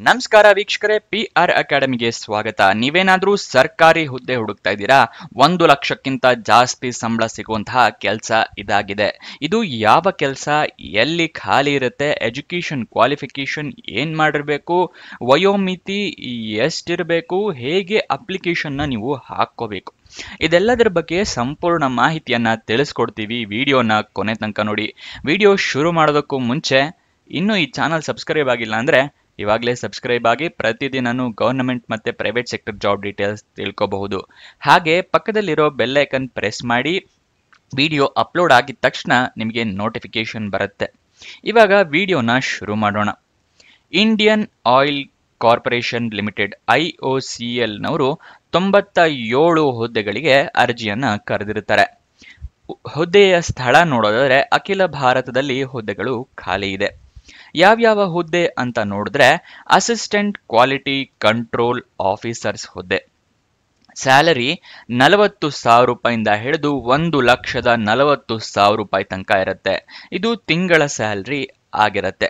ನಮಸ್ಕಾರ ವೀಕ್ಷಕರೇ, PR ಅಕಾಡೆಮಿಗೆ ಸ್ವಾಗತ. ನೀವೇನಾದ್ರೂ ಸರ್ಕಾರಿ ಹುದ್ದೆ ಹುಡುಕ್ತಾ ಇದ್ದೀರಾ? 1,00,000ಕ್ಕಿಂತ ಜಾಸ್ತಿ ಸಂಬಳ ಸಿಗುವಂತಹ ಕೆಲಸ ಇದಾಗಿದೆ. ಇದು ಯಾವ ಕೆಲಸ, ಎಲ್ಲಿ ಖಾಲಿ ಇರುತ್ತೆ, ಎಜುಕೇಶನ್ ಕ್ವಾಲಿಫಿಕೇಶನ್ ಏನ್ ಮಾಡಿರ್ಬೇಕು, ವಯೋಮಿತಿ ಎಷ್ಟಿರಬೇಕು, ಹೇಗೆ ಅಪ್ಲಿಕೇಶನ್ನ ನೀವು ಹಾಕೋಬೇಕು, ಇದೆಲ್ಲದರ ಬಗ್ಗೆ ಸಂಪೂರ್ಣ ಮಾಹಿತಿಯನ್ನ ತಿಳಿಸ್ಕೊಡ್ತೀವಿ. ವಿಡಿಯೋನ ಕೊನೆ ತನಕ ನೋಡಿ. ವಿಡಿಯೋ ಶುರು ಮಾಡೋದಕ್ಕೂ ಮುಂಚೆ ಇನ್ನೂ ಈ ಚಾನಲ್ ಸಬ್ಸ್ಕ್ರೈಬ್ ಆಗಿಲ್ಲ ಅಂದ್ರೆ ಇವಾಗಲೇ ಸಬ್ಸ್ಕ್ರೈಬ್ ಆಗಿ ಪ್ರತಿದಿನನೂ ಗವರ್ನಮೆಂಟ್ ಮತ್ತೆ ಪ್ರೈವೇಟ್ ಸೆಕ್ಟರ್ ಜಾಬ್ ಡೀಟೇಲ್ಸ್ ತಿಳ್ಕೋಬಹುದು. ಹಾಗೆ ಪಕ್ಕದಲ್ಲಿರೋ ಬೆಲ್ ಐಕನ್ ಪ್ರೆಸ್ ಮಾಡಿ. ವಿಡಿಯೋ ಅಪ್ಲೋಡ್ ಆಗಿದ ತಕ್ಷಣ ನಿಮಗೆ ನೋಟಿಫಿಕೇಶನ್ ಬರುತ್ತೆ. ಇವಾಗ ವಿಡಿಯೋನ ಶುರು ಮಾಡೋಣ. Indian oil corporation limited IOCL ನವರು 97 ಹುದ್ದೆಗಳಿಗೆ ಅರ್ಜಿಯನ್ನ ಕರೆದಿರುತ್ತಾರೆ. ಹುದ್ದೆಯ ಸ್ಥಳ ನೋಡೋದಾದ್ರೆ ಅಖಿಲ ಭಾರತದಲ್ಲಿ ಹುದ್ದೆಗಳು ಖಾಲಿ ಇದೆ. ಯಾವ್ಯಾವ ಹುದ್ದೆ ಅಂತ ನೋಡಿದ್ರೆ, ಅಸಿಸ್ಟೆಂಟ್ ಕ್ವಾಲಿಟಿ ಕಂಟ್ರೋಲ್ ಆಫೀಸರ್ಸ್ ಹುದ್ದೆ. ಸ್ಯಾಲರಿ 40,000 ರೂಪಾಯಿಂದ ಹಿಡಿದು 1,40,000 ರೂಪಾಯಿ ತನಕ ಇರುತ್ತೆ. ಇದು ತಿಂಗಳ ಸ್ಯಾಲರಿ ಆಗಿರುತ್ತೆ.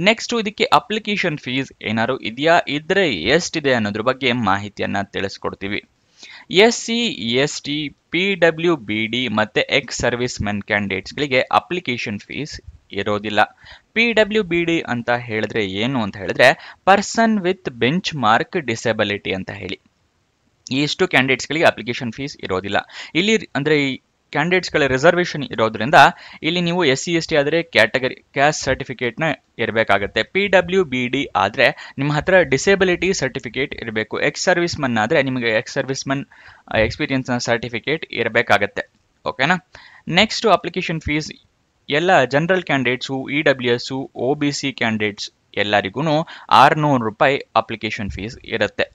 ನೆಕ್ಸ್ಟ್ ಇದಕ್ಕೆ ಅಪ್ಲಿಕೇಶನ್ ಫೀಸ್ ಏನಾದ್ರು ಇದೆಯಾ, ಇದ್ರೆ ಎಷ್ಟಿದೆ ಅನ್ನೋದ್ರ ಬಗ್ಗೆ ಮಾಹಿತಿಯನ್ನ ತಿಳಿಸ್ಕೊಡ್ತೀವಿ. SC ST PWBD ಮತ್ತೆ ಎಕ್ಸ್ ಸರ್ವಿಸ್ ಮೆನ್ ಕ್ಯಾಂಡಿಡೇಟ್ಸ್ಗಳಿಗೆ ಅಪ್ಲಿಕೇಶನ್ ಫೀಸ್ ಇರೋದಿಲ್ಲ. PWBD ಅಂತ ಹೇಳಿದ್ರೆ ಏನು ಅಂತ ಹೇಳಿದ್ರೆ person with benchmark disability ಅಂತ ಹೇಳಿ. ಇಷ್ಟು ಕ್ಯಾಂಡಿಡೇಟ್ಸ್ಗಳಿಗೆ ಅಪ್ಲಿಕೇಶನ್ ಫೀಸ್ ಇರೋದಿಲ್ಲ. ಇಲ್ಲಿ ಅಂದ್ರೆ ಈ ಕ್ಯಾಂಡಿಡೇಟ್ಸ್ಗಳ ರಿಸರ್ವೇಶನ್ ಇರೋದ್ರಿಂದ ಇಲ್ಲಿ ನೀವು SC ST ಆದರೆ ಕ್ಯಾಟಗರಿ ಕ್ಯಾಸ್ಟ್ ಸರ್ಟಿಫಿಕೇಟ್ನ ಇರಬೇಕಾಗುತ್ತೆ. PWBD ಆದರೆ ನಿಮ್ಮ ಹತ್ರ ಡಿಸೇಬಿಲಿಟಿ ಸರ್ಟಿಫಿಕೇಟ್ ಇರಬೇಕು. ಎಕ್ಸ್ ಸರ್ವಿಸ್ ಮನ್ ಆದರೆ ನಿಮಗೆ ex service man experience certificate ಇರಬೇಕಾಗತ್ತೆ. ಓಕೆನಾ. ನೆಕ್ಸ್ಟ್ ಅಪ್ಲಿಕೇಶನ್ ಫೀಸ್ ಎಲ್ಲ general candidates, EWS, OBC candidates ಎಲ್ಲರಿಗೂ 600 ರೂಪಾಯಿ ಅಪ್ಲಿಕೇಶನ್ ಫೀಸ್ ಇರುತ್ತೆ.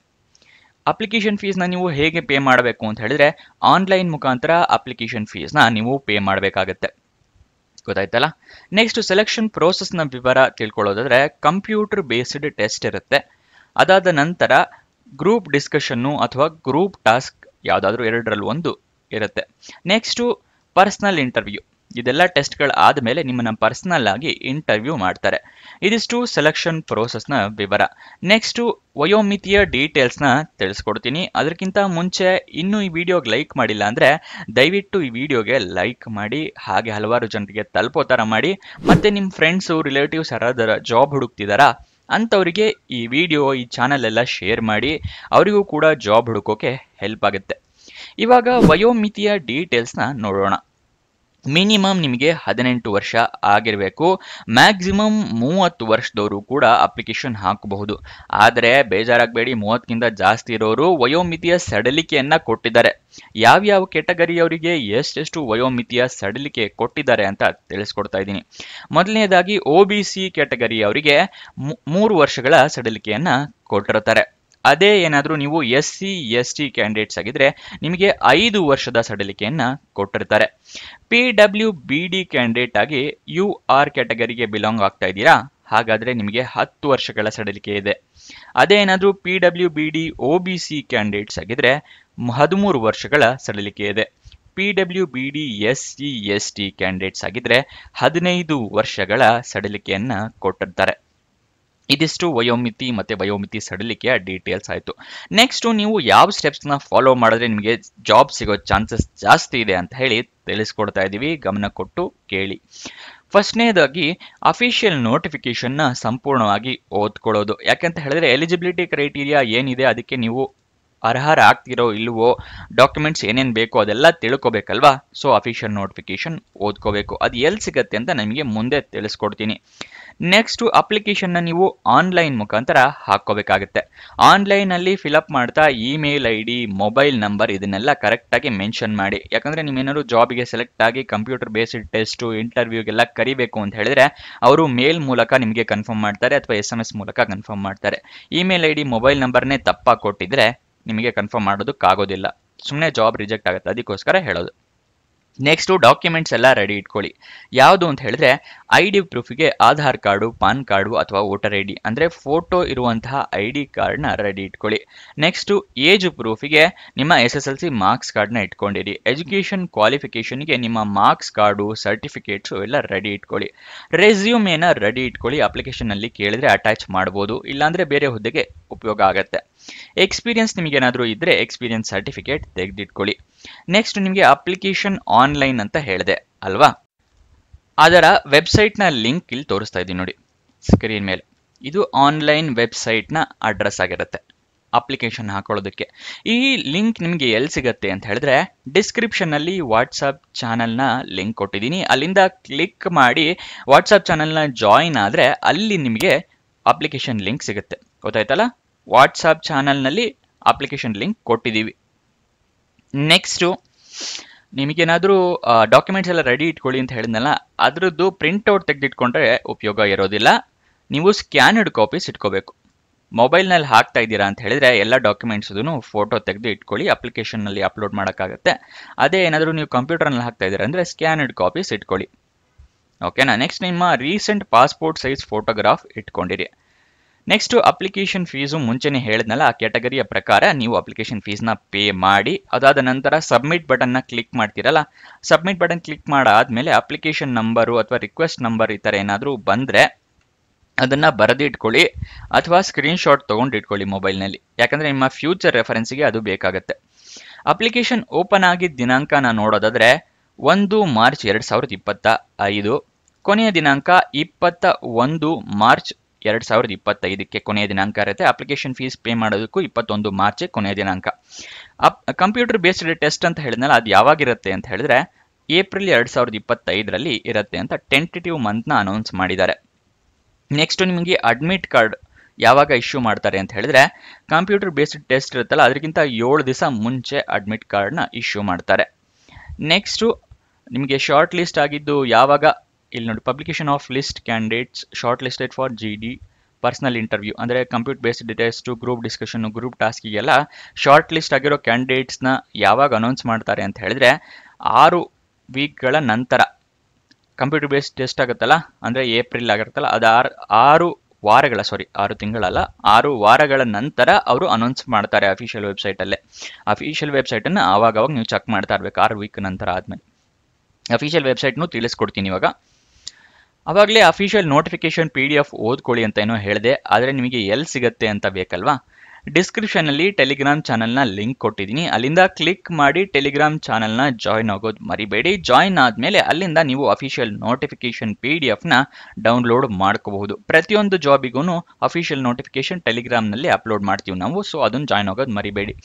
ಅಪ್ಲಿಕೇಶನ್ ಫೀಸ್ನ ನೀವು ಹೇಗೆ ಪೇ ಮಾಡಬೇಕು ಅಂತ ಹೇಳಿದ್ರೆ ಆನ್ಲೈನ್ ಮುಖಾಂತರ ಅಪ್ಲಿಕೇಶನ್ ಫೀಸ್ನ ನೀವು ಪೇ ಮಾಡಬೇಕಾಗತ್ತೆ. ಗೊತ್ತಾಯ್ತಲ್ಲ. ನೆಕ್ಸ್ಟ್ ಸೆಲೆಕ್ಷನ್ ಪ್ರೋಸೆಸ್ನ ವಿವರ ತಿಳ್ಕೊಳ್ಳೋದಾದ್ರೆ ಕಂಪ್ಯೂಟರ್ ಬೇಸ್ಡ್ ಟೆಸ್ಟ್ ಇರುತ್ತೆ. ಅದಾದ ನಂತರ ಗ್ರೂಪ್ ಡಿಸ್ಕಷನ್ನು ಅಥವಾ ಗ್ರೂಪ್ ಟಾಸ್ಕ್ ಯಾವುದಾದ್ರೂ ಎರಡರಲ್ಲಿ ಒಂದು ಇರುತ್ತೆ. Next personal interview. ಇದೆಲ್ಲ ಟೆಸ್ಟ್ಗಳು ಆದಮೇಲೆ ನಿಮ್ಮನ್ನ ಪರ್ಸನಲ್ ಆಗಿ ಇಂಟರ್ವ್ಯೂ ಮಾಡ್ತಾರೆ. ಇದಿಷ್ಟು ಸೆಲೆಕ್ಷನ್ ಪ್ರೋಸೆಸ್ನ ವಿವರ. ನೆಕ್ಸ್ಟು ವಯೋಮಿತಿಯ ಡೀಟೇಲ್ಸ್ನ ತಿಳಿಸ್ಕೊಡ್ತೀನಿ. ಅದಕ್ಕಿಂತ ಮುಂಚೆ ಇನ್ನೂ ಈ ವಿಡಿಯೋಗೆ ಲೈಕ್ ಮಾಡಿಲ್ಲ ಅಂದರೆ ದಯವಿಟ್ಟು ಈ ವಿಡಿಯೋಗೆ ಲೈಕ್ ಮಾಡಿ, ಹಾಗೆ ಹಲವಾರು ಜನರಿಗೆ ತಲುಪೋ ಥರ ಮಾಡಿ. ಮತ್ತು ನಿಮ್ಮ ಫ್ರೆಂಡ್ಸು ರಿಲೇಟಿವ್ಸ್ ಯಾರಾದರೂ ಜಾಬ್ ಹುಡುಕ್ತಿದ್ದಾರಾ ಅಂಥವರಿಗೆ ಈ ವಿಡಿಯೋ, ಈ ಚಾನಲ್ ಎಲ್ಲ ಶೇರ್ ಮಾಡಿ. ಅವರಿಗೂ ಕೂಡ ಜಾಬ್ ಹುಡುಕೋಕೆ ಹೆಲ್ಪ್ ಆಗುತ್ತೆ. ಇವಾಗ ವಯೋಮಿತಿಯ ಡೀಟೇಲ್ಸ್ನ ನೋಡೋಣ. ಮಿನಿಮಮ್ ನಿಮಗೆ 18 ವರ್ಷ ಆಗಿರಬೇಕು. ಮ್ಯಾಕ್ಸಿಮಮ್ 30 ವರ್ಷದವರು ಕೂಡ ಅಪ್ಲಿಕೇಶನ್ ಹಾಕಬಹುದು. ಆದರೆ ಬೇಜಾರಾಗಬೇಡಿ, 30ಕ್ಕಿಂತ ಜಾಸ್ತಿ ಇರೋರು ವಯೋಮಿತಿಯ ಸಡಿಲಿಕೆಯನ್ನ ಕೊಟ್ಟಿದ್ದಾರೆ. ಯಾವ್ಯಾವ ಕೆಟಗರಿಯವರಿಗೆ ಎಷ್ಟೆಷ್ಟು ವಯೋಮಿತಿಯ ಸಡಿಲಿಕೆ ಕೊಟ್ಟಿದ್ದಾರೆ ಅಂತ ತಿಳಿಸ್ಕೊಡ್ತಾ ಇದ್ದೀನಿ. ಮೊದಲನೇದಾಗಿ OBC ಕೆಟಗರಿಯವರಿಗೆ 3 ವರ್ಷಗಳ ಸಡಿಲಿಕೆಯನ್ನ ಕೊಟ್ಟಿರ್ತಾರೆ. ಅದೇ ಏನಾದರೂ ನೀವು SC ST ಕ್ಯಾಂಡಿಡೇಟ್ಸ್ ಆಗಿದ್ರೆ ನಿಮಗೆ 5 ವರ್ಷದ ಸಡಿಲಿಕೆಯನ್ನ ಕೊಟ್ಟಿರ್ತಾರೆ. PWBD ಕ್ಯಾಂಡಿಡೇಟ್ ಆಗಿ UR ಕ್ಯಾಟಗರಿಗೆ ಬಿಲಾಂಗ್ ಆಗ್ತಾ ಇದ್ದೀರಾ, ಹಾಗಾದ್ರೆ ನಿಮಗೆ 10 ವರ್ಷಗಳ ಸಡಿಲಿಕೆ ಇದೆ. ಅದೇ ಏನಾದರೂ PWBD OBC ಕ್ಯಾಂಡಿಡೇಟ್ಸ್ ಆಗಿದ್ರೆ 13 ವರ್ಷಗಳ ಸಡಿಲಿಕೆ ಇದೆ. PWBD SC ST ಕ್ಯಾಂಡಿಡೇಟ್ಸ್ ಆಗಿದ್ರೆ 15 ವರ್ಷಗಳ ಸಡಿಲಿಕೆಯನ್ನ ಕೊಟ್ಟಿರ್ತಾರೆ. ಇದಿಷ್ಟು ವಯೋಮಿತಿ ಮತ್ತೆ ವಯೋಮಿತಿ ಸಡಿಲಿಕೆಯ ಡೀಟೇಲ್ಸ್ ಆಯಿತು. ನೆಕ್ಸ್ಟು ನೀವು ಯಾವ ಸ್ಟೆಪ್ಸ್ನ ಫಾಲೋ ಮಾಡಿದ್ರೆ ನಿಮಗೆ ಜಾಬ್ ಸಿಗೋ ಚಾನ್ಸಸ್ ಜಾಸ್ತಿ ಇದೆ ಅಂತ ಹೇಳಿ ತಿಳಿಸ್ಕೊಡ್ತಾ ಇದ್ದೀವಿ. ಗಮನ ಕೊಟ್ಟು ಕೇಳಿ. ಫಸ್ಟ್ನೇದಾಗಿ ಅಫಿಷಿಯಲ್ ನೋಟಿಫಿಕೇಶನ್ನ ಸಂಪೂರ್ಣವಾಗಿ ಓದ್ಕೊಳ್ಳೋದು. ಯಾಕಂತ ಹೇಳಿದ್ರೆ ಎಲಿಜಿಬಿಲಿಟಿ ಕ್ರೈಟೀರಿಯಾ ಏನಿದೆ, ಅದಕ್ಕೆ ನೀವು ಅರ್ಹರಾಗ್ತಿರೋ ಇಲ್ವೋ, ಡಾಕ್ಯುಮೆಂಟ್ಸ್ ಏನೇನು ಬೇಕೋ ಅದೆಲ್ಲ ತಿಳ್ಕೊಬೇಕಲ್ವಾ. ಸೊ ಅಫಿಷಿಯಲ್ ನೋಟಿಫಿಕೇಶನ್ ಓದ್ಕೋಬೇಕು. ಅದು ಎಲ್ಲಿ ಸಿಗುತ್ತೆ ಅಂತ ನಿಮಗೆ ಮುಂದೆ ತಿಳಿಸ್ಕೊಡ್ತೀನಿ. ನೆಕ್ಸ್ಟು ಅಪ್ಲಿಕೇಶನ್ನ ನೀವು ಆನ್ಲೈನ್ ಮುಖಾಂತರ ಹಾಕ್ಕೋಬೇಕಾಗುತ್ತೆ. ಆನ್ಲೈನಲ್ಲಿ ಫಿಲಪ್ ಮಾಡ್ತಾ ಇಮೇಲ್ ID, ಮೊಬೈಲ್ ನಂಬರ್ ಇದನ್ನೆಲ್ಲ ಕರೆಕ್ಟಾಗಿ ಮೆನ್ಷನ್ ಮಾಡಿ. ಯಾಕಂದರೆ ನೀವೇನಾದ್ರು ಜಾಬಿಗೆ ಸೆಲೆಕ್ಟ್ ಆಗಿ ಕಂಪ್ಯೂಟರ್ ಬೇಸ್ಡ್ ಟೆಸ್ಟು, ಇಂಟರ್ವ್ಯೂಗೆಲ್ಲ ಕರಿಬೇಕು ಅಂತ ಹೇಳಿದ್ರೆ ಅವರು ಮೇಲ್ ಮೂಲಕ ನಿಮಗೆ ಕನ್ಫರ್ಮ್ ಮಾಡ್ತಾರೆ ಅಥವಾ SMS ಮೂಲಕ ಕನ್ಫರ್ಮ್ ಮಾಡ್ತಾರೆ. ಇಮೇಲ್ ID, ಮೊಬೈಲ್ ನಂಬರ್ನೇ ತಪ್ಪಾಗಿ ಕೊಟ್ಟಿದ್ರೆ ನಿಮಗೆ ಕನ್ಫರ್ಮ್ ಮಾಡೋದಕ್ಕಾಗೋದಿಲ್ಲ. ಸುಮ್ಮನೆ ಜಾಬ್ ರಿಜೆಕ್ಟ್ ಆಗುತ್ತೆ. ಅದಕ್ಕೋಸ್ಕರ ಹೇಳೋದು. ನೆಕ್ಸ್ಟು ಡಾಕ್ಯುಮೆಂಟ್ಸ್ ಎಲ್ಲ ರೆಡಿ ಇಟ್ಕೊಳ್ಳಿ. ಯಾವುದು ಅಂತ ಹೇಳಿದ್ರೆ ID ಪ್ರೂಫಿಗೆ ಆಧಾರ್ ಕಾರ್ಡು, ಪಾನ್ ಕಾರ್ಡು ಅಥವಾ ವೋಟರ್ ID ಅಂದರೆ ಫೋಟೋ ಇರುವಂತಹ ID ಕಾರ್ಡ್ನ ರೆಡಿ ಇಟ್ಕೊಳ್ಳಿ. ನೆಕ್ಸ್ಟು ಏಜ್ ಪ್ರೂಫಿಗೆ ನಿಮ್ಮ SSLC ಮಾರ್ಕ್ಸ್ ಕಾರ್ಡ್ನ ಇಟ್ಕೊಂಡಿರಿ. ಎಜುಕೇಷನ್ ಕ್ವಾಲಿಫಿಕೇಷನ್ಗೆ ನಿಮ್ಮ ಮಾರ್ಕ್ಸ್ ಕಾರ್ಡು, ಸರ್ಟಿಫಿಕೇಟ್ಸು ಎಲ್ಲ ರೆಡಿ ಇಟ್ಕೊಳ್ಳಿ. ರೆಸ್ಯೂಮೇನ ರೆಡಿ ಇಟ್ಕೊಳ್ಳಿ. ಅಪ್ಲಿಕೇಶನ್ನಲ್ಲಿ ಕೇಳಿದ್ರೆ ಅಟ್ಯಾಚ್ ಮಾಡ್ಬೋದು, ಇಲ್ಲಾಂದರೆ ಬೇರೆ ಹುದ್ದೆಗೆ ಉಪಯೋಗ ಆಗುತ್ತೆ. ಎಕ್ಸ್ಪೀರಿಯನ್ಸ್ ನಿಮಗೇನಾದರೂ ಇದ್ದರೆ ಎಕ್ಸ್ಪೀರಿಯನ್ಸ್ ಸರ್ಟಿಫಿಕೇಟ್ ತೆಗೆದಿಟ್ಕೊಳ್ಳಿ. ನೆಕ್ಸ್ಟ್ ನಿಮಗೆ ಅಪ್ಲಿಕೇಶನ್ ಆನ್ಲೈನ್ ಅಂತ ಹೇಳಿದೆ ಅಲ್ವಾ, ಅದರ ವೆಬ್ಸೈಟ್ನ ಲಿಂಕ್ ಇಲ್ಲಿ ತೋರಿಸ್ತಾ ಇದ್ದೀನಿ ನೋಡಿ ಸ್ಕ್ರೀನ್ ಮೇಲೆ. ಇದು ಆನ್ಲೈನ್ ವೆಬ್ಸೈಟ್ನ ಅಡ್ರೆಸ್ ಆಗಿರುತ್ತೆ ಅಪ್ಲಿಕೇಶನ್ ಹಾಕೊಳ್ಳೋದಕ್ಕೆ. ಈ ಲಿಂಕ್ ನಿಮಗೆ ಎಲ್ಲಿ ಸಿಗುತ್ತೆ ಅಂತ ಹೇಳಿದ್ರೆ ಡಿಸ್ಕ್ರಿಪ್ಷನ್ನಲ್ಲಿ ವಾಟ್ಸಪ್ ಚಾನಲ್ನ ಲಿಂಕ್ ಕೊಟ್ಟಿದ್ದೀನಿ. ಅಲ್ಲಿಂದ ಕ್ಲಿಕ್ ಮಾಡಿ ವಾಟ್ಸಪ್ ಚಾನಲ್ನ ಜಾಯಿನ್ ಆದರೆ ಅಲ್ಲಿ ನಿಮಗೆ ಅಪ್ಲಿಕೇಶನ್ ಲಿಂಕ್ ಸಿಗುತ್ತೆ. ಗೊತ್ತಾಯ್ತಲ್ಲ, ವಾಟ್ಸಪ್ ಚಾನಲ್ನಲ್ಲಿ ಅಪ್ಲಿಕೇಶನ್ ಲಿಂಕ್ ಕೊಟ್ಟಿದ್ದೀವಿ. ನೆಕ್ಸ್ಟು ನಿಮಗೇನಾದರೂ ಡಾಕ್ಯುಮೆಂಟ್ಸ್ ಎಲ್ಲ ರೆಡಿ ಇಟ್ಕೊಳ್ಳಿ ಅಂತ ಹೇಳಿದ್ನಲ್ಲ, ಅದರದ್ದು ಪ್ರಿಂಟ್ಔಟ್ ತೆಗೆದಿಟ್ಕೊಂಡ್ರೆ ಉಪಯೋಗ ಇರೋದಿಲ್ಲ. ನೀವು ಸ್ಕ್ಯಾನಡ್ ಕಾಪೀಸ್ ಇಟ್ಕೋಬೇಕು. ಮೊಬೈಲ್ನಲ್ಲಿ ಹಾಕ್ತಾ ಇದ್ದೀರಾ ಅಂತ ಹೇಳಿದರೆ ಎಲ್ಲ ಡಾಕ್ಯುಮೆಂಟ್ಸ್ದು ಫೋಟೋ ತೆಗೆದು ಇಟ್ಕೊಳ್ಳಿ, ಅಪ್ಲಿಕೇಶನ್ನಲ್ಲಿ ಅಪ್ಲೋಡ್ ಮಾಡೋಕ್ಕಾಗತ್ತೆ. ಅದೇ ಏನಾದರೂ ನೀವು ಕಂಪ್ಯೂಟರ್ನಲ್ಲಿ ಹಾಕ್ತಾ ಇದ್ದೀರಾ ಅಂದರೆ ಸ್ಕ್ಯಾನಡ್ ಕಾಪೀಸ್ ಇಟ್ಕೊಳ್ಳಿ. ಓಕೆನಾ. ನೆಕ್ಸ್ಟ್ ನಿಮ್ಮ ರೀಸೆಂಟ್ ಪಾಸ್ಪೋರ್ಟ್ ಸೈಜ್ ಫೋಟೋಗ್ರಾಫ್ ಇಟ್ಕೊಂಡಿರಿ. ನೆಕ್ಸ್ಟ್ ಅಪ್ಲಿಕೇಶನ್ ಫೀಸು ಮುಂಚೆನೇ ಹೇಳಿದ್ನಲ್ಲ, ಆ ಕ್ಯಾಟಗರಿಯ ಪ್ರಕಾರ ನೀವು ಅಪ್ಲಿಕೇಶನ್ ಫೀಸ್ನ ಪೇ ಮಾಡಿ ಅದಾದ ನಂತರ ಸಬ್ಮಿಟ್ ಬಟನ್ನ ಕ್ಲಿಕ್ ಮಾಡ್ತೀರಲ್ಲ, ಸಬ್ಮಿಟ್ ಬಟನ್ ಕ್ಲಿಕ್ ಮಾಡಾದ್ಮೇಲೆ ಅಪ್ಲಿಕೇಶನ್ ನಂಬರು ಅಥವಾ ರಿಕ್ವೆಸ್ಟ್ ನಂಬರ್ ಈ ಥರ ಏನಾದರೂ ಬಂದರೆ ಅದನ್ನು ಬರೆದಿಟ್ಕೊಳ್ಳಿ ಅಥವಾ ಸ್ಕ್ರೀನ್ಶಾಟ್ ತೊಗೊಂಡು ಇಟ್ಕೊಳ್ಳಿ ಮೊಬೈಲ್ನಲ್ಲಿ, ಯಾಕಂದರೆ ನಿಮ್ಮ ಫ್ಯೂಚರ್ ರೆಫರೆನ್ಸಿಗೆ ಅದು ಬೇಕಾಗುತ್ತೆ. ಅಪ್ಲಿಕೇಶನ್ ಓಪನ್ ಆಗಿದ್ದ ದಿನಾಂಕನ ನೋಡೋದಾದರೆ 1 ಮಾರ್ಚ್ 2025, ಕೊನೆಯ ದಿನಾಂಕ 21 ಮಾರ್ಚ್ 2025ಕ್ಕೆ ಕೊನೆಯ ದಿನಾಂಕ ಇರುತ್ತೆ. ಅಪ್ಲಿಕೇಶನ್ ಫೀಸ್ ಪೇ ಮಾಡೋದಕ್ಕೂ 21 ಮಾರ್ಚ್ ಕೊನೆಯ ದಿನಾಂಕ. ಕಂಪ್ಯೂಟರ್ ಬೇಸ್ಡ್ ಟೆಸ್ಟ್ ಅಂತ ಹೇಳಿದ್ನಲ್ಲ, ಅದು ಯಾವಾಗಿರುತ್ತೆ ಅಂತ ಹೇಳಿದ್ರೆ ಏಪ್ರಿಲ್ 2025ರಲ್ಲಿ ಇರುತ್ತೆ ಅಂತ ಟೆಂಟೇಟಿವ್ ಮಂತ್ನ ಅನೌನ್ಸ್ ಮಾಡಿದ್ದಾರೆ. ನೆಕ್ಸ್ಟ್ ನಿಮಗೆ ಅಡ್ಮಿಟ್ ಕಾರ್ಡ್ ಯಾವಾಗ ಇಶ್ಯೂ ಮಾಡ್ತಾರೆ ಅಂತ ಹೇಳಿದ್ರೆ ಕಂಪ್ಯೂಟರ್ ಬೇಸ್ಡ್ ಟೆಸ್ಟ್ ಇರುತ್ತಲ್ಲ ಅದಕ್ಕಿಂತ 7 ದಿವಸ ಮುಂಚೆ ಅಡ್ಮಿಟ್ ಕಾರ್ಡ್ನ ಇಶ್ಯೂ ಮಾಡ್ತಾರೆ. ನೆಕ್ಸ್ಟು ನಿಮಗೆ ಶಾರ್ಟ್ ಲಿಸ್ಟ್ ಆಗಿದ್ದು ಯಾವಾಗ ಇಲ್ಲಿ ನೋಡಿ, publication of list candidates shortlisted for GD personal interview ಅಂದರೆ ಕಂಪ್ಯೂಟರ್ ಬೇಸ್ಡ್ ಟೆಸ್ಟು, ಗ್ರೂಪ್ ಡಿಸ್ಕಷನ್ನು, ಗ್ರೂಪ್ ಟಾಸ್ಕಿಗೆಲ್ಲ ಶಾರ್ಟ್ ಲಿಸ್ಟ್ ಆಗಿರೋ ಕ್ಯಾಂಡಿಡೇಟ್ಸ್ನ ಯಾವಾಗ ಅನೌನ್ಸ್ ಮಾಡ್ತಾರೆ ಅಂತ ಹೇಳಿದ್ರೆ 6 ವೀಕ್ಗಳ ನಂತರ. ಕಂಪ್ಯೂಟರ್ ಬೇಸ್ಡ್ ಟೆಸ್ಟ್ ಆಗುತ್ತಲ್ಲ ಅಂದರೆ ಏಪ್ರಿಲ್ ಆಗಿರುತ್ತಲ್ಲ, ಅದು 6 ವಾರಗಳ 6 ತಿಂಗಳಲ್ಲ 6 ವಾರಗಳ ನಂತರ ಅವರು ಅನೌನ್ಸ್ ಮಾಡ್ತಾರೆ ಅಫಿಷಿಯಲ್ ವೆಬ್ಸೈಟಲ್ಲೇ. ಅಫಿಷಿಯಲ್ ವೆಬ್ಸೈಟನ್ನು ಆವಾಗವಾಗ ನೀವು ಚೆಕ್ ಮಾಡ್ತಾ ಇರಬೇಕು 6 ವೀಕ್ ನಂತರ ಆದಮೇಲೆ. ಅಫಿಷಿಯಲ್ ವೆಬ್ಸೈಟ್ನು ತಿಳಿಸ್ಕೊಡ್ತೀನಿ ಇವಾಗ. ಆವಾಗಲೇ ಅಫಿಷಿಯಲ್ ನೋಟಿಫಿಕೇಶನ್ PDF ಓದ್ಕೊಳ್ಳಿ ಅಂತ ಏನೋ ಹೇಳಿದೆ, ಆದರೆ ನಿಮಗೆ ಎಲ್ಲಿ ಸಿಗುತ್ತೆ ಅಂತ ಬೇಕಲ್ವಾ. ಡಿಸ್ಕ್ರಿಪ್ಷನಲ್ಲಿ ಟೆಲಿಗ್ರಾಮ್ ಚಾನಲ್ನ ಲಿಂಕ್ ಕೊಟ್ಟಿದ್ದೀನಿ, ಅಲ್ಲಿಂದ ಕ್ಲಿಕ್ ಮಾಡಿ ಟೆಲಿಗ್ರಾಮ್ ಚಾನಲ್ನ ಜಾಯ್ನ್ ಆಗೋದು ಮರಿಬೇಡಿ. ಜಾಯ್ನ್ ಆದಮೇಲೆ ಅಲ್ಲಿಂದ ನೀವು ಅಫಿಷಿಯಲ್ ನೋಟಿಫಿಕೇಶನ್ PDFನ ಡೌನ್ಲೋಡ್ ಮಾಡ್ಕೋಬಹುದು. ಪ್ರತಿಯೊಂದು ಜಾಬಿಗೂ ಅಫಿಷಿಯಲ್ ನೋಟಿಫಿಕೇಶನ್ ಟೆಲಿಗ್ರಾಮ್ನಲ್ಲಿ ಅಪ್ಲೋಡ್ ಮಾಡ್ತೀವಿ ನಾವು, ಸೊ ಅದನ್ನು ಜಾಯ್ನ್ ಆಗೋದು ಮರಿಬೇಡಿ.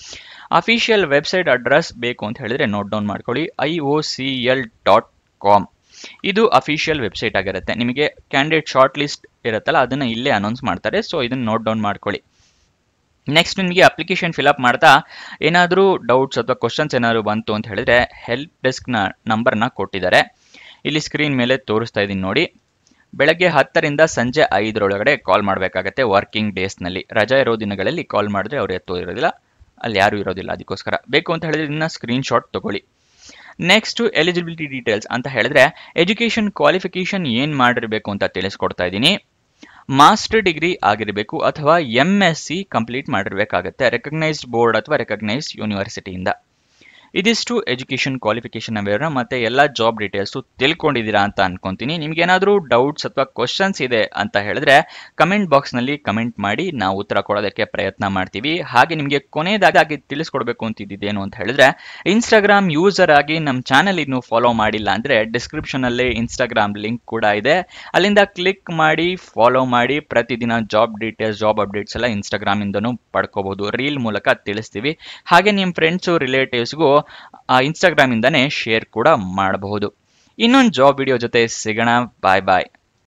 ಅಫಿಷಿಯಲ್ ವೆಬ್ಸೈಟ್ ಅಡ್ರೆಸ್ ಬೇಕು ಅಂತ ಹೇಳಿದ್ರೆ ನೋಟ್ ಡೌನ್ ಮಾಡ್ಕೊಳ್ಳಿ, iocl.com. ಇದು ಅಫಿಷಿಯಲ್ ವೆಬ್ಸೈಟ್ ಆಗಿರುತ್ತೆ. ನಿಮಗೆ ಕ್ಯಾಂಡಿಡೇಟ್ ಶಾರ್ಟ್ ಲಿಸ್ಟ್ ಇರುತ್ತಲ್ಲ ಅದನ್ನು ಇಲ್ಲೇ ಅನೌನ್ಸ್ ಮಾಡ್ತಾರೆ, ಸೊ ಇದನ್ನು ನೋಟ್ ಡೌನ್ ಮಾಡ್ಕೊಳ್ಳಿ. ನೆಕ್ಸ್ಟ್ ನಿಮಗೆ ಅಪ್ಲಿಕೇಶನ್ ಫಿಲಪ್ ಮಾಡ್ತಾ ಏನಾದರೂ ಡೌಟ್ಸ್ ಅಥವಾ ಕ್ವಶನ್ಸ್ ಏನಾದರೂ ಬಂತು ಅಂತ ಹೇಳಿದ್ರೆ ಹೆಲ್ಪ್ ಡೆಸ್ಕ್ನ ನಂಬರ್ನ ಕೊಟ್ಟಿದ್ದಾರೆ, ಇಲ್ಲಿ ಸ್ಕ್ರೀನ್ ಮೇಲೆ ತೋರಿಸ್ತಾ ಇದ್ದೀನಿ ನೋಡಿ. ಬೆಳಗ್ಗೆ 10ರಿಂದ ಸಂಜೆ 5ರೊಳಗಡೆ ಕಾಲ್ ಮಾಡಬೇಕಾಗತ್ತೆ ವರ್ಕಿಂಗ್ ಡೇಸ್ನಲ್ಲಿ. ರಜಾ ಇರೋ ದಿನಗಳಲ್ಲಿ ಕಾಲ್ ಮಾಡಿದ್ರೆ ಅವ್ರು ಎತ್ತೋದಿರೋದಿಲ್ಲ, ಅಲ್ಲಿ ಯಾರೂ ಇರೋದಿಲ್ಲ. ಅದಕ್ಕೋಸ್ಕರ ಬೇಕು ಅಂತ ಹೇಳಿದ್ರೆ ಇದನ್ನ ಸ್ಕ್ರೀನ್ಶಾಟ್ ತಗೊಳ್ಳಿ. ನೆಕ್ಸ್ಟು ಎಲಿಜಿಬಿಲಿಟಿ ಡೀಟೇಲ್ಸ್ ಅಂತ ಹೇಳಿದ್ರೆ ಎಜುಕೇಷನ್ ಕ್ವಾಲಿಫಿಕೇಷನ್ ಏನು ಮಾಡಿರಬೇಕು ಅಂತ ತಿಳಿಸ್ಕೊಡ್ತಾ ಇದ್ದೀನಿ. ಮಾಸ್ಟರ್ ಡಿಗ್ರಿ ಆಗಿರಬೇಕು ಅಥವಾ MSc ಕಂಪ್ಲೀಟ್ ಮಾಡಿರಬೇಕಾಗತ್ತೆ ರೆಕಗ್ನೈಸ್ಡ್ ಬೋರ್ಡ್ ಅಥವಾ ರೆಕಗ್ನೈಸ್ಡ್ ಯೂನಿವರ್ಸಿಟಿಯಿಂದ. ಇದಿಷ್ಟು ಎಜುಕೇಷನ್ ಕ್ವಾಲಿಫಿಕೇಷನ್ ವಿವರ ಮತ್ತು ಎಲ್ಲ ಜಾಬ್ ಡೀಟೇಲ್ಸು ತಿಳ್ಕೊಂಡಿದ್ದೀರಾ ಅಂತ ಅನ್ಕೊಂತೀನಿ. ನಿಮಗೇನಾದರೂ ಡೌಟ್ಸ್ ಅಥವಾ ಕ್ವಶನ್ಸ್ ಇದೆ ಅಂತ ಹೇಳಿದ್ರೆ ಕಮೆಂಟ್ ಬಾಕ್ಸ್ನಲ್ಲಿ ಕಮೆಂಟ್ ಮಾಡಿ, ನಾವು ಉತ್ತರ ಕೊಡೋದಕ್ಕೆ ಪ್ರಯತ್ನ ಮಾಡ್ತೀವಿ. ಹಾಗೆ ನಿಮಗೆ ಕೊನೆಯದಾಗಿ ತಿಳಿಸ್ಕೊಡ್ಬೇಕು ಅಂತಿದ್ದೇನು ಅಂತ ಹೇಳಿದ್ರೆ ಇನ್ಸ್ಟಾಗ್ರಾಮ್ ಯೂಸರ್ ಆಗಿ ನಮ್ಮ ಚಾನಲ್ ಇನ್ನೂ ಫಾಲೋ ಮಾಡಿಲ್ಲ ಅಂದರೆ ಡಿಸ್ಕ್ರಿಪ್ಷನಲ್ಲೇ ಇನ್ಸ್ಟಾಗ್ರಾಮ್ ಲಿಂಕ್ ಕೂಡ ಇದೆ, ಅಲ್ಲಿಂದ ಕ್ಲಿಕ್ ಮಾಡಿ ಫಾಲೋ ಮಾಡಿ. ಪ್ರತಿದಿನ ಜಾಬ್ ಡೀಟೇಲ್ಸ್, ಜಾಬ್ ಅಪ್ಡೇಟ್ಸ್ ಎಲ್ಲ ಇನ್ಸ್ಟಾಗ್ರಾಮಿಂದನೂ ಪಡ್ಕೋಬಹುದು, ರೀಲ್ ಮೂಲಕ ತಿಳಿಸ್ತೀವಿ. ಹಾಗೆ ನಿಮ್ಮ ಫ್ರೆಂಡ್ಸು ರಿಲೇಟಿವ್ಸ್ಗೂ ಇನ್ಸ್ಟಾಗ್ರಾಮ್ ಇಂದಾನೆ ಶೇರ್ ಕೂಡ ಮಾಡಬಹುದು. ಇನ್ನೊಂದು ಜಾಬ್ ವಿಡಿಯೋ ಜೊತೆ ಸಿಗೋಣ. ಬಾಯ್ ಬಾಯ್.